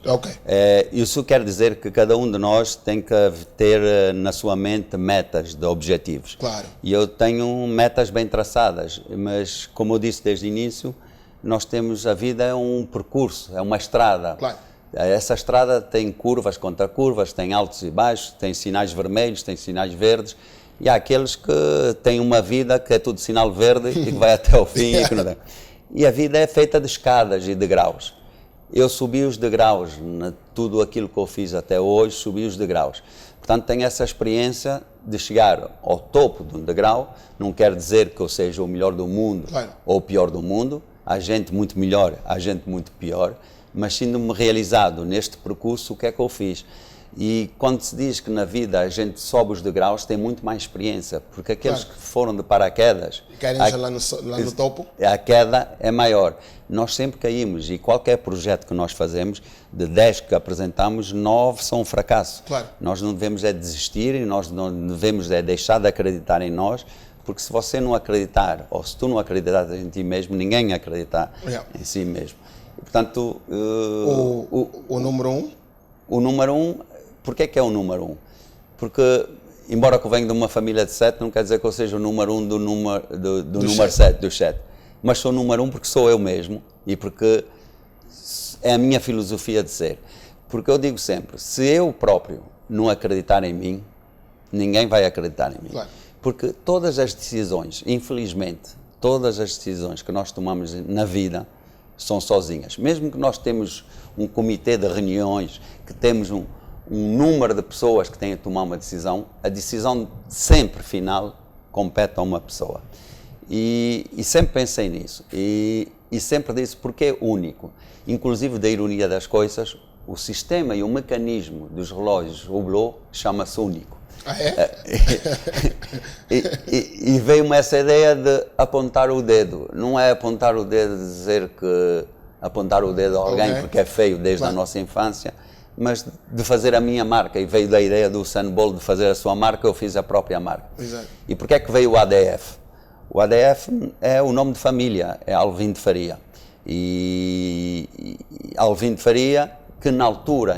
Isso quer dizer que cada um de nós tem que ter na sua mente metas de objetivos. Claro. E eu tenho metas bem traçadas, mas como eu disse desde o início, nós temos, a vida é um percurso, é uma estrada. Claro. Essa estrada tem curvas contra curvas, tem altos e baixos, tem sinais vermelhos, tem sinais verdes, e há aqueles que têm uma vida que é tudo sinal verde e que vai até o fim. E a vida é feita de escadas e degraus. Eu subi os degraus, tudo aquilo que eu fiz até hoje, subi os degraus. Portanto, tenho essa experiência de chegar ao topo de um degrau. Não quer dizer que eu seja o melhor do mundo ou o pior do mundo. Há gente muito melhor, há gente muito pior. Mas sinto-me realizado neste percurso, o que é que eu fiz? E quando se diz que na vida a gente sobe os degraus, tem muito mais experiência, porque aqueles que foram de paraquedas... Querem já lá no topo? A queda é maior. Nós sempre caímos, e qualquer projeto que nós fazemos, de 10 que apresentamos, 9 são um fracasso. Claro. Nós não devemos desistir, e nós não devemos deixar de acreditar em nós, porque se você não acreditar, ou se tu não acreditar em ti mesmo, ninguém acreditar em si mesmo. Portanto, o número 1? O número 1, porquê que é o número 1? Porque, embora que eu venha de uma família de 7, não quer dizer que eu seja o número 1 do número 7, dos 7. Mas sou o número 1 porque sou eu mesmo e porque é a minha filosofia de ser. Porque eu digo sempre, se eu próprio não acreditar em mim, ninguém vai acreditar em mim. Claro. Porque todas as decisões, infelizmente, todas as decisões que nós tomamos na vida são sozinhas. Mesmo que nós temos um comitê de reuniões, que temos um número de pessoas que têm a tomar uma decisão, a decisão sempre final compete a uma pessoa. E sempre pensei nisso. E sempre disse porque é único. Inclusive, da ironia das coisas, o sistema e o mecanismo dos relógios Hublot chama-se único. Ah, é? E veio-me essa ideia de apontar o dedo. Não é apontar o dedo de dizer que apontar o dedo a alguém porque é feio desde a nossa infância, mas de fazer a minha marca. E veio da ideia do Usain Bolt de fazer a sua marca, eu fiz a própria marca. Exato. E porquê é que veio o ADF? O ADF é o nome de família, é Alvim de Faria. E Alvim de Faria, que na altura,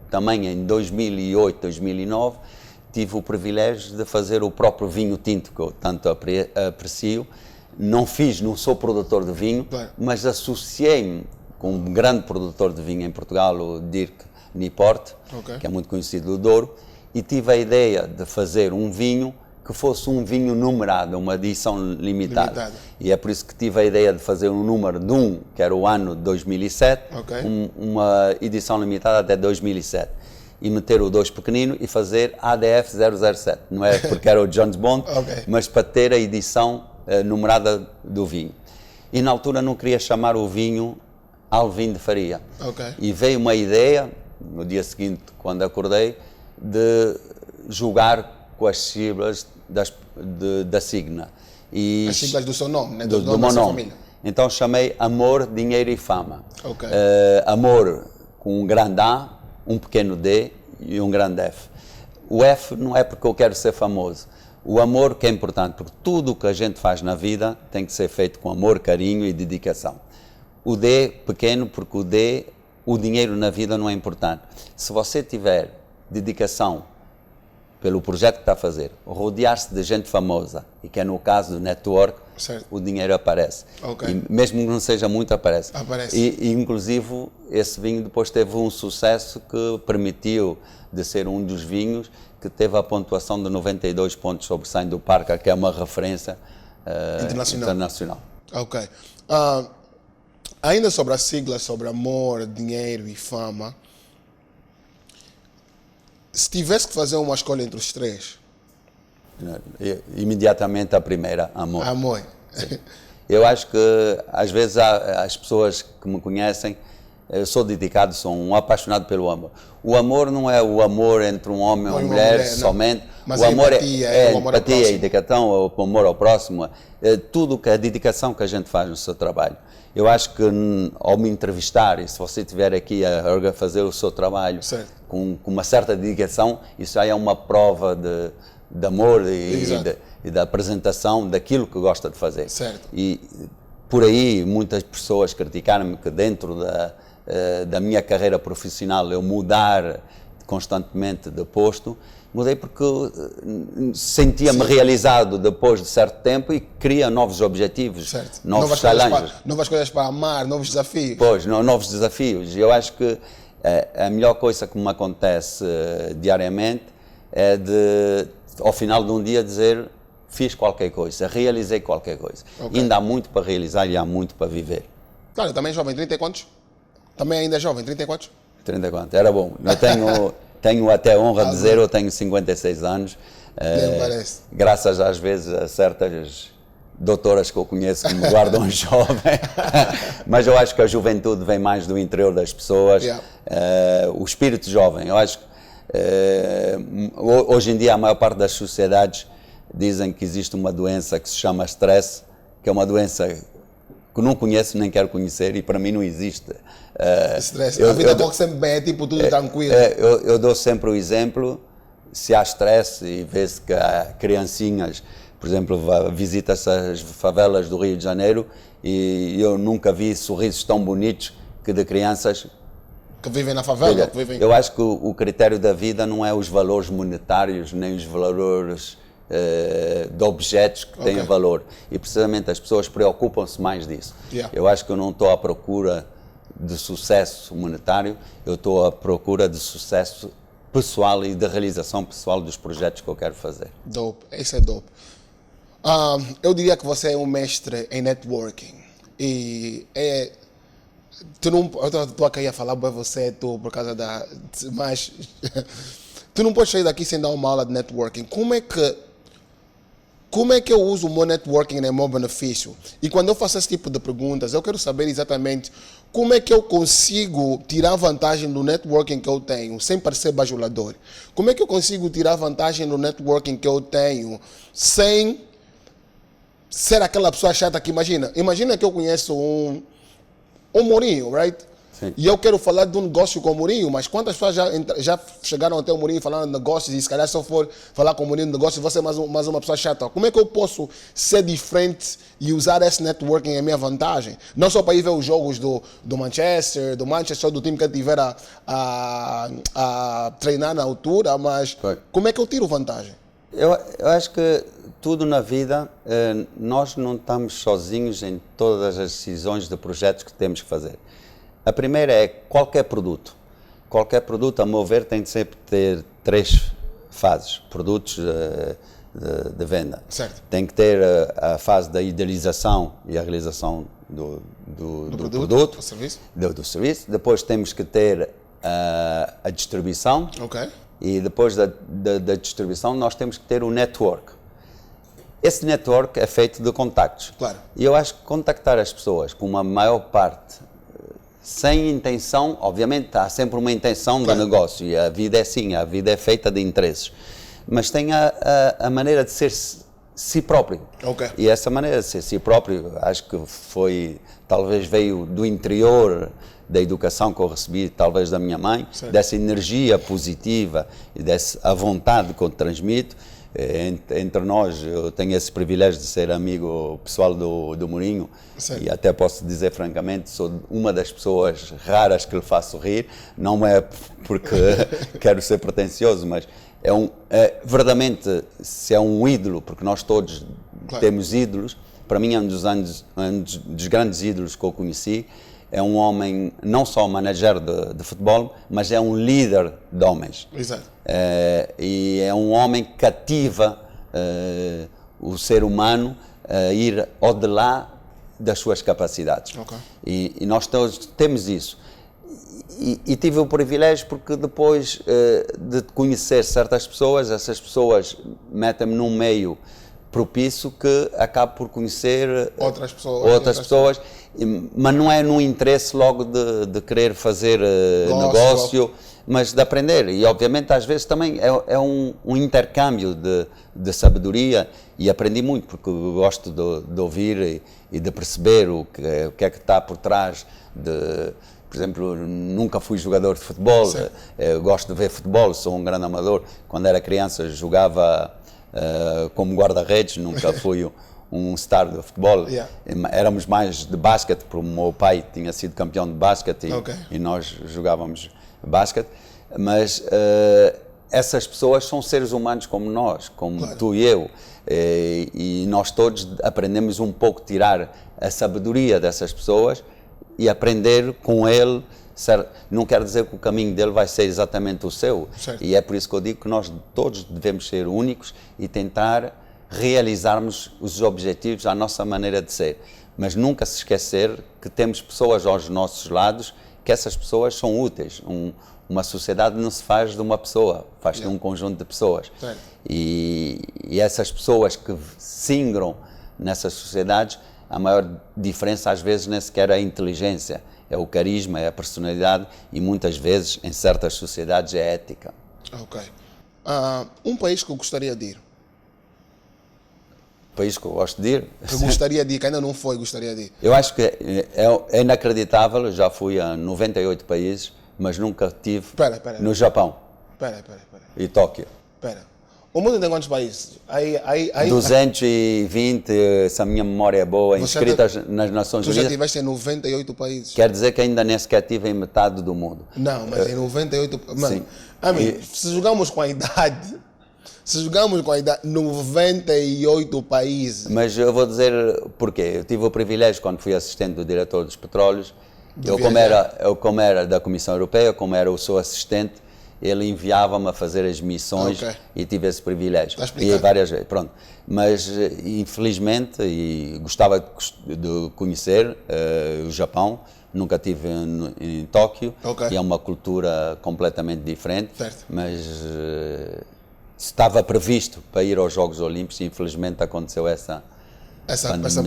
também em 2008, 2009, tive o privilégio de fazer o próprio vinho tinto, que eu tanto aprecio. Não sou produtor de vinho, mas associei-me com um grande produtor de vinho em Portugal, o Dirk Niport, que é muito conhecido do Douro, e tive a ideia de fazer um vinho que fosse um vinho numerado, uma edição limitada. E é por isso que tive a ideia de fazer um número de 1, que era o ano de 2007, uma edição limitada até 2007. E meter o 2 pequenino e fazer ADF 007. Não é porque era o James Bond, mas para ter a edição numerada do vinho. E na altura não queria chamar o vinho Alvim de Faria. E veio uma ideia, no dia seguinte, quando acordei, de jogar com as siglas da signa. As siglas do seu nome, né? do meu nome. Família. Então chamei Amor, Dinheiro e Fama. Amor com um grande A, um pequeno D e um grande F. O F não é porque eu quero ser famoso. O amor que é importante, porque tudo o que a gente faz na vida tem que ser feito com amor, carinho e dedicação. O D pequeno, porque o dinheiro na vida não é importante. Se você tiver dedicação pelo projeto que está a fazer, rodear-se de gente famosa, e que é no caso do network, o dinheiro aparece. E mesmo que não seja muito, aparece. E inclusive, esse vinho depois teve um sucesso que permitiu de ser um dos vinhos que teve a pontuação de 92 pontos sobre 100 do Parca, que é uma referência internacional. Ainda sobre as siglas, sobre amor, dinheiro e fama, se tivesse que fazer uma escolha entre os três? Imediatamente a primeira, amor. Amor. Eu acho que às vezes as pessoas que me conhecem, eu sou dedicado, sou um apaixonado pelo amor. O amor não é o amor entre um homem e uma mulher somente. Mas o amor é o amor empatia, a dedicação, o amor ao próximo, tudo que a dedicação que a gente faz no seu trabalho. Eu acho que ao me entrevistar, e se você estiver aqui a fazer o seu trabalho com uma certa dedicação, isso aí é uma prova de amor e da apresentação daquilo que gosta de fazer. E por aí muitas pessoas criticaram-me que dentro da minha carreira profissional eu mudar constantemente de posto. Mudei porque sentia-me realizado depois de certo tempo e queria novos objetivos, novos challenges. Novas coisas para amar, novos desafios. Pois, novos desafios. Eu acho que a melhor coisa que me acontece diariamente é ao final de um dia dizer fiz qualquer coisa, realizei qualquer coisa. Ainda há muito para realizar e há muito para viver. Claro, também jovem, 30 e quantos? Também ainda é jovem, 30 e quantos? 30 e quantos, era bom. Eu tenho até a honra de dizer, eu tenho 56 anos. Parece. Graças às vezes a certas doutoras que eu conheço que me guardam jovem. Mas eu acho que a juventude vem mais do interior das pessoas. O espírito jovem, eu acho que hoje em dia a maior parte das sociedades dizem que existe uma doença que se chama stress, que é uma doença que não conheço nem quero conhecer e para mim não existe. A vida corre sempre bem, é tipo tudo tranquilo. Eu dou sempre o exemplo, se há stress e vê-se que há criancinhas, por exemplo, visita-se as favelas do Rio de Janeiro e eu nunca vi sorrisos tão bonitos que de crianças que vivem na favela. Eu acho que o critério da vida não é os valores monetários nem os valores de objetos que têm valor e precisamente as pessoas preocupam-se mais disso. Eu acho que eu não estou à procura de sucesso monetário, eu estou à procura de sucesso pessoal e de realização pessoal dos projetos que eu quero fazer. Dope, isso é dope. Eu diria que você é um mestre em networking. E tu não, eu estou aqui a falar para você, por causa da. Mas tu não podes sair daqui sem dar uma aula de networking. Como é que eu uso o meu networking em meu benefício? E quando eu faço esse tipo de perguntas, eu quero saber exatamente como é que eu consigo tirar vantagem do networking que eu tenho, sem parecer bajulador. Como é que eu consigo tirar vantagem do networking que eu tenho, sem ser aquela pessoa chata que imagina que eu conheço um Mourinho, right? Sim. E eu quero falar de um negócio com o Mourinho, mas quantas pessoas já chegaram até o Mourinho falando de negócios e se calhar se eu for falar com o Mourinho de negócios, você é mais uma pessoa chata. Como é que eu posso ser diferente e usar esse networking em minha vantagem? Não só para ir ver os jogos do Manchester, do time que eu tiver a treinar na altura, mas como é que eu tiro vantagem? Eu acho que tudo na vida, nós não estamos sozinhos em todas as decisões de projetos que temos que fazer. A primeira é qualquer produto. Qualquer produto, a meu ver, tem de sempre ter 3 fases, produtos de venda. Certo. Tem que ter a fase da idealização e a realização do produto, do serviço. Do serviço. Depois temos que ter a distribuição. Ok. E depois da distribuição nós temos que ter o network. Esse network é feito de contactos. Claro. E eu acho que contactar as pessoas com uma maior parte sem intenção, obviamente há sempre uma intenção do negócio e a vida é assim, a vida é feita de interesses, mas tem a maneira de ser si próprio. Okay. E essa maneira de ser si próprio, acho que talvez veio do interior da educação que eu recebi, talvez da minha mãe, certo, dessa energia positiva e dessa vontade que eu transmito. Entre nós, eu tenho esse privilégio de ser amigo pessoal do Mourinho, certo, e até posso dizer francamente, sou uma das pessoas raras que lhe faço rir, não é porque quero ser pretencioso, mas verdadeiramente, se é um ídolo, porque nós todos temos ídolos, para mim é um dos grandes ídolos que eu conheci. É um homem, não só manager de futebol, mas é um líder de homens. Exato. E é um homem que cativa o ser humano a ir ao de lá das suas capacidades. Okay. E nós todos temos isso. E tive o privilégio porque depois de conhecer certas pessoas, essas pessoas metem-me num meio propício que acabo por conhecer outras pessoas, mas não é no interesse logo de querer fazer negócio, mas de aprender. E obviamente às vezes também é um intercâmbio de sabedoria, e aprendi muito porque gosto de ouvir e de perceber o que é que está por trás de... Por exemplo, nunca fui jogador de futebol, gosto de ver futebol, sou um grande amador. Quando era criança jogava como guarda-redes, nunca fui um star de futebol. Yeah. Éramos mais de basquete, porque o meu pai tinha sido campeão de basquete e nós jogávamos basquete. Mas essas pessoas são seres humanos como nós, como tu e eu. E nós todos aprendemos um pouco a tirar a sabedoria dessas pessoas e aprender com ele. Não quer dizer que o caminho dele vai ser exatamente o seu. Certo. E é por isso que eu digo que nós todos devemos ser únicos e tentar realizarmos os objetivos à nossa maneira de ser. Mas nunca se esquecer que temos pessoas aos nossos lados, que essas pessoas são úteis. Uma sociedade não se faz de uma pessoa, faz de um conjunto de pessoas. E essas pessoas que se ingram nessas sociedades, a maior diferença às vezes nem sequer é a inteligência, é o carisma, é a personalidade e muitas vezes em certas sociedades é a ética. Ok. Um país que eu gostaria de ir? Um país que eu gosto de ir? Que gostaria de ir, que ainda não foi, gostaria de ir. Eu acho que é inacreditável, já fui a 98 países, mas nunca estive no Japão. E Tóquio. O mundo tem quantos países? 220, se a minha memória é boa, inscritas nas Nações Unidas. Tu já estiveste em 98 países? Quer dizer que ainda nem sequer estive em metade do mundo. Não, mas em 98... Mano, se jogamos com a idade... 98 países. Mas eu vou dizer porquê. Eu tive o privilégio, quando fui assistente do diretor dos petróleos, como era da Comissão Europeia, como era o seu assistente, ele enviava-me a fazer as missões e tive esse privilégio. E várias vezes, pronto. Mas, infelizmente, e gostava de conhecer o Japão, nunca estive em Tóquio, e é uma cultura completamente diferente, mas estava previsto para ir aos Jogos Olímpicos e infelizmente aconteceu essa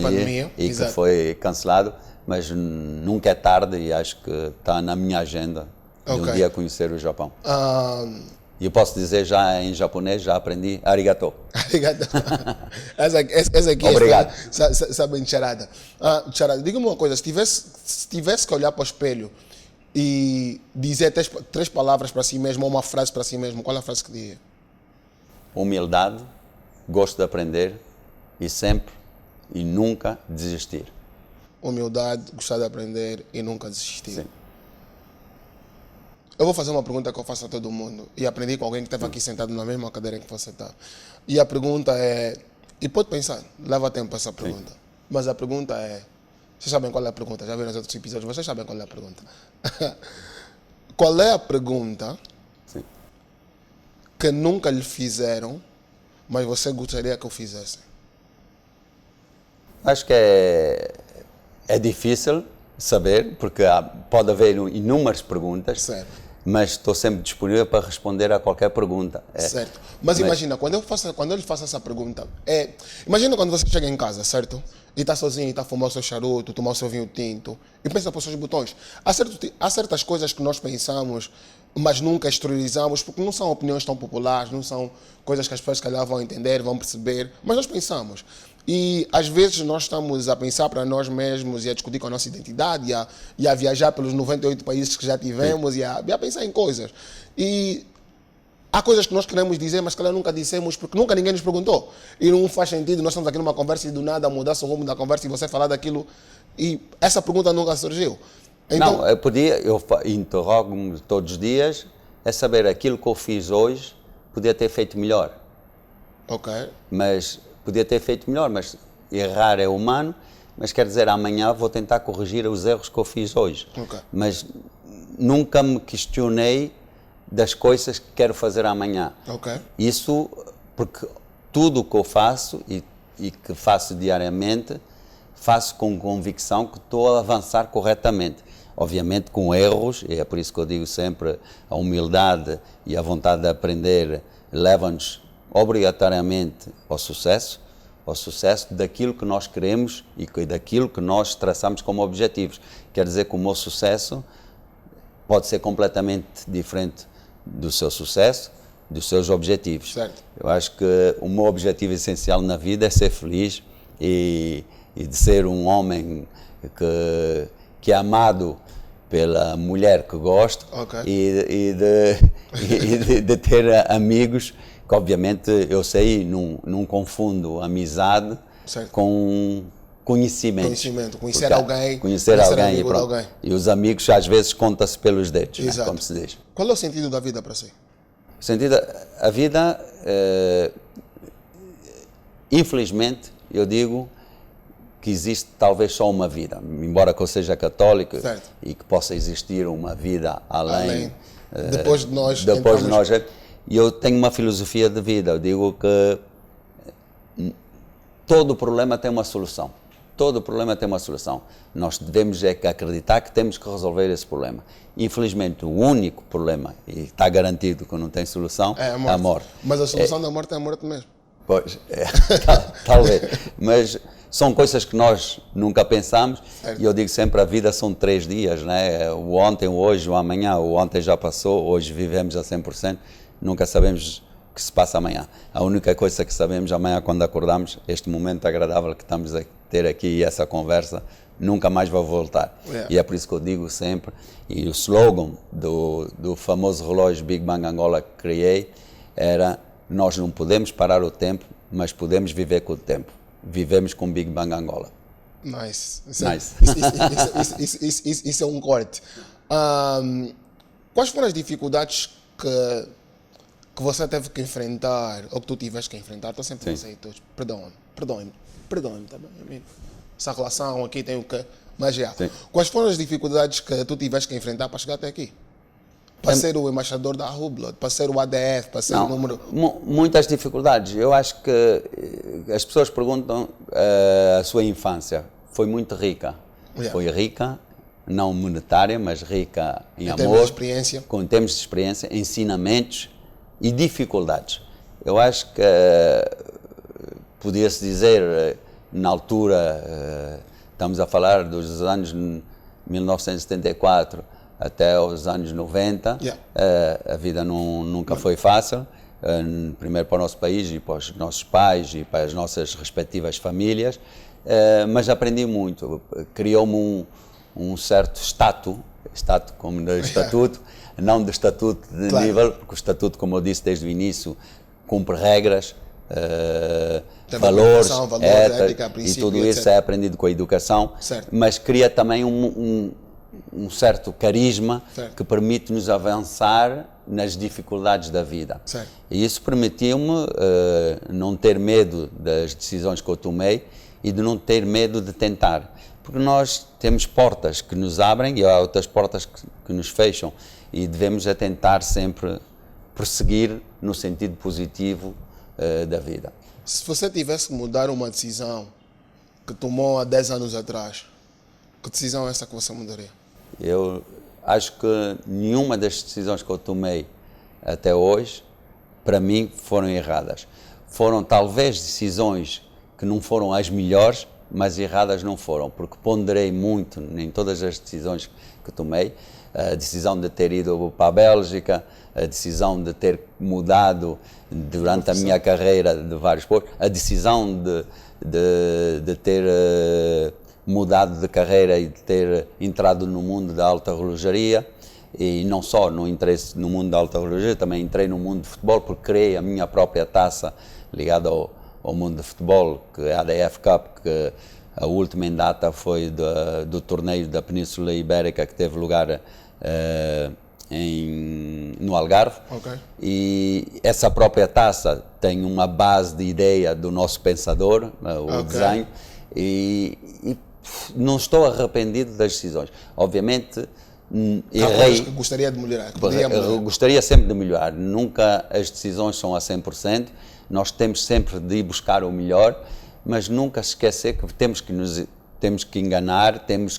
pandemia e que foi cancelado, mas nunca é tarde e acho que está na minha agenda de um dia conhecer o Japão. E eu posso dizer já em japonês, já aprendi arigato. Arigato. Essa aqui obrigado. Sabe, Charada. Charada, diga-me uma coisa, se tivesse que olhar para o espelho e dizer três palavras para si mesmo, ou uma frase para si mesmo, qual é a frase que diria? Humildade, gosto de aprender e sempre e nunca desistir. Humildade, gostar de aprender e nunca desistir. Sim. Eu vou fazer uma pergunta que eu faço a todo mundo e aprendi com alguém que esteve aqui sentado na mesma cadeira em que você está. E a pergunta é, e pode pensar, leva tempo essa pergunta, mas a pergunta é, vocês sabem qual é a pergunta, já viram os outros episódios, vocês sabem qual é a pergunta. Qual é a pergunta que nunca lhe fizeram, mas você gostaria que eu fizesse? Acho que é difícil saber, porque pode haver inúmeras perguntas, mas estou sempre disponível para responder a qualquer pergunta. Certo. Mas imagina, quando eu lhe faço essa pergunta, imagina quando você chega em casa, certo? E está sozinho, está a fumar o seu charuto, tomar o seu vinho tinto, e pensa para os seus botões. Há certas coisas que nós pensamos, mas nunca exteriorizamos, porque não são opiniões tão populares, não são coisas que as pessoas, calhar, vão entender, vão perceber, mas nós pensamos. E às vezes nós estamos a pensar para nós mesmos e a discutir com a nossa identidade e a viajar pelos 98 países que já tivemos e a pensar em coisas. E há coisas que nós queremos dizer, mas que nunca dissemos porque nunca ninguém nos perguntou. E não faz sentido, nós estamos aqui numa conversa e do nada mudasse o rumo da conversa e você falar daquilo e essa pergunta nunca surgiu. Então, não, eu interrogo-me todos os dias, é saber aquilo que eu fiz hoje, podia ter feito melhor. Mas podia ter feito melhor, mas errar é humano, mas quer dizer, amanhã vou tentar corrigir os erros que eu fiz hoje. Mas nunca me questionei das coisas que quero fazer amanhã. Isso porque tudo o que eu faço e que faço diariamente, faço com convicção que estou a avançar corretamente. Obviamente com erros, e é por isso que eu digo sempre, a humildade e a vontade de aprender levam-nos obrigatoriamente ao sucesso daquilo que nós queremos e daquilo que nós traçamos como objetivos. Quer dizer que o meu sucesso pode ser completamente diferente do seu sucesso, dos seus objetivos. Eu acho que o meu objetivo essencial na vida é ser feliz e de ser um homem que é amado pela mulher que gosto e de ter amigos que, obviamente, eu sei, não confundo amizade com conhecimento. Conhecer alguém. Conhecer alguém e pronto. Alguém. E os amigos, às vezes, contam-se pelos dedos, né, como se diz. Qual é o sentido da vida para si? O sentido da vida, infelizmente, eu digo que existe talvez só uma vida, embora que eu seja católico e que possa existir uma vida além depois de nós. E eu tenho uma filosofia de vida, eu digo que todo problema tem uma solução. Todo problema tem uma solução. Nós devemos acreditar que temos que resolver esse problema. Infelizmente, o único problema, e está garantido que não tem solução, é a morte. Mas a solução da morte é a morte mesmo. Pois, talvez. Mas são coisas que nós nunca pensamos e eu digo sempre, a vida são 3 dias, né? O ontem, o hoje, o amanhã. O ontem já passou, hoje vivemos a 100%. Nunca sabemos o que se passa amanhã. A única coisa que sabemos amanhã quando acordamos, este momento agradável que estamos a ter aqui e essa conversa, nunca mais vai voltar. E é por isso que eu digo sempre, e o slogan do famoso relógio Big Bang Angola que criei era: nós não podemos parar o tempo, mas podemos viver com o tempo. Vivemos com Big Bang Angola. Nice. Isso é um corte. Quais foram as dificuldades que você teve que enfrentar, ou que tu tiveste que enfrentar? Estou sempre a dizer, perdoem-me, tá bem, amigo? Essa relação aqui tem o quê? Mas Quais foram as dificuldades que tu tiveste que enfrentar para chegar até aqui? para ser o embaixador da Hublot, para ser o ADF, para ser o número... Muitas dificuldades. Eu acho que as pessoas perguntam a sua infância. Foi muito rica. Yeah. Foi rica, não monetária, mas rica em amor. Termos de experiência. Com termos de experiência, ensinamentos e dificuldades. Eu acho que podia-se dizer, na altura, estamos a falar dos anos 1974 até os anos 90, Yeah. A vida nunca foi fácil, primeiro para o nosso país e para os nossos pais e para as nossas respectivas famílias, mas aprendi muito, criou-me um certo status como no estatuto, não de estatuto de Claro. nível, porque o estatuto, como eu disse desde o início, cumpre regras, valores, ética, e princípio, tudo etc. isso é aprendido com a educação, Certo. mas cria também um certo carisma Certo. que permite-nos avançar nas dificuldades da vida. Certo. E isso permitiu-me não ter medo das decisões que eu tomei e de não ter medo de tentar. Porque nós temos portas que nos abrem e há outras portas que nos fecham e devemos tentar sempre prosseguir no sentido positivo da vida. Se você tivesse que mudar uma decisão que tomou há 10 anos atrás, que decisão é essa que você mudaria? Eu acho que nenhuma das decisões que eu tomei até hoje, para mim, foram erradas. Foram talvez decisões que não foram as melhores, mas erradas não foram, porque ponderei muito em todas as decisões que tomei. A decisão de ter ido para a Bélgica, a decisão de ter mudado durante a minha carreira de vários postos, a decisão de ter mudado de carreira e de ter entrado no mundo da alta relojaria, e não só não entrei no mundo da alta relojaria, também entrei no mundo de futebol, porque criei a minha própria taça ligada ao mundo de futebol, que é a ADF Cup, que a última em data foi do torneio da Península Ibérica, que teve lugar no Algarve. Ok. E essa própria taça tem uma base de ideia do nosso pensador, o desenho, e não estou arrependido das decisões. Obviamente, errei. Que gostaria de melhorar. Eu gostaria sempre de melhorar. Nunca as decisões são a 100%. Nós temos sempre de ir buscar o melhor, mas nunca esquecer que temos que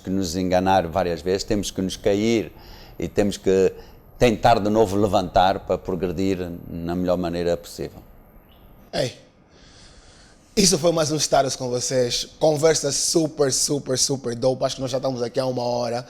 nos enganar várias vezes, temos que nos cair e temos que tentar de novo levantar para progredir na melhor maneira possível. Ei, isso foi mais um Status com vocês. Conversa super dope. Acho que nós já estamos aqui há 1 hora.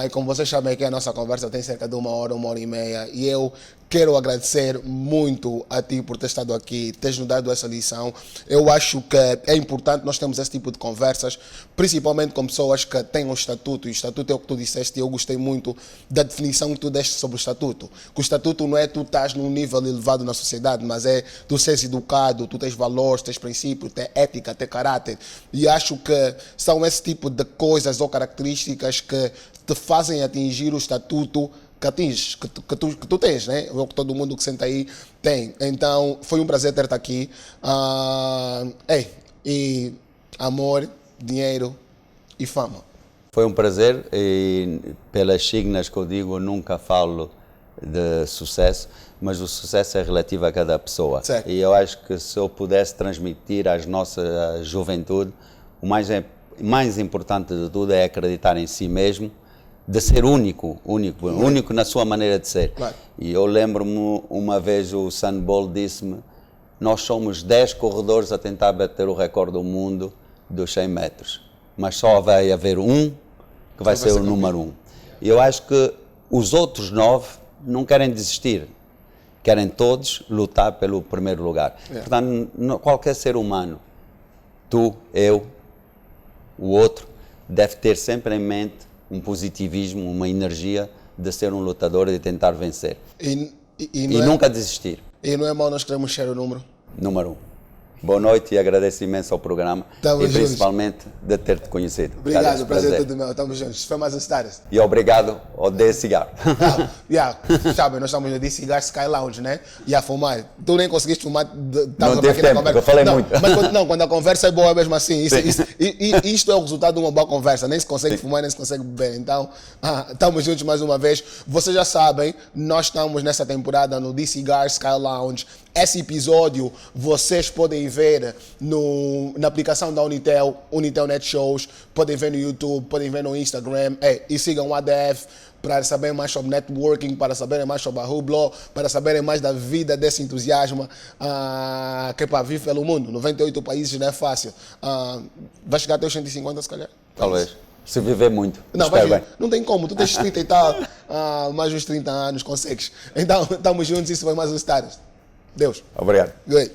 E como vocês sabem que a nossa conversa tem cerca de 1 hora, 1h30. E eu quero agradecer muito a ti por ter estado aqui, teres nos dado essa lição. Eu acho que é importante nós termos esse tipo de conversas, principalmente com pessoas que têm um estatuto. E o estatuto é o que tu disseste e eu gostei muito da definição que tu deste sobre o estatuto. Que o estatuto não é tu estás num nível elevado na sociedade, mas é tu seres educado, tu tens valores, tens princípios, tens ética, tens caráter. E acho que são esse tipo de coisas ou características que te fazem atingir o estatuto que atinges, que tu tens, né? Ou que todo mundo que senta aí tem. Então, foi um prazer ter-te aqui. E amor, dinheiro e fama. Foi um prazer e pelas signas que eu digo, eu nunca falo de sucesso, mas o sucesso é relativo a cada pessoa. Certo. E eu acho que se eu pudesse transmitir à nossa juventude, o mais importante de tudo é acreditar em si mesmo, de ser único na sua maneira de ser. Claro. E eu lembro-me, uma vez o Usain Bolt disse-me, nós somos 10 corredores a tentar bater o recorde do mundo dos 100 metros, mas só vai haver um que vai ser o número 1. E eu acho que os outros 9 não querem desistir, querem todos lutar pelo primeiro lugar. Portanto, qualquer ser humano, tu, eu, o outro, deve ter sempre em mente um positivismo, uma energia de ser um lutador e de tentar vencer. E nunca desistir. E não é mau nós queremos ser o número? Número 1. boa noite e agradeço imenso ao programa. Tamo e juntos. principalmente de ter-te conhecido. Obrigado, Carlos, o prazer é todo meu. Estamos juntos. Foi mais um Stardust. E obrigado ao The Cigar. Sabe, nós estamos no Cigar Sky Lounge, né? E a fumar. Tu nem conseguiste fumar. Não teve tempo, porque eu falei muito. Mas quando a conversa é boa mesmo assim. Isto é o resultado de uma boa conversa. Nem se consegue fumar, nem se consegue beber. Então, estamos juntos mais uma vez. Vocês já sabem, nós estamos nessa temporada no The Cigar Sky Lounge. Esse episódio vocês podem ver na aplicação da Unitel, Unitel Net Shows, podem ver no YouTube, podem ver no Instagram, e sigam o ADF para saberem mais sobre networking, para saberem mais sobre a Hublot, para saberem mais da vida desse entusiasmo que é para viver pelo mundo. 98 países não é fácil. Vai chegar até os 150 se calhar? Talvez. Se viver muito. Não, não tem como, tu tens 30 e tal, mais uns 30 anos, consegues. Então, estamos juntos, isso foi mais um Stardust. Deus. Obrigado. Good.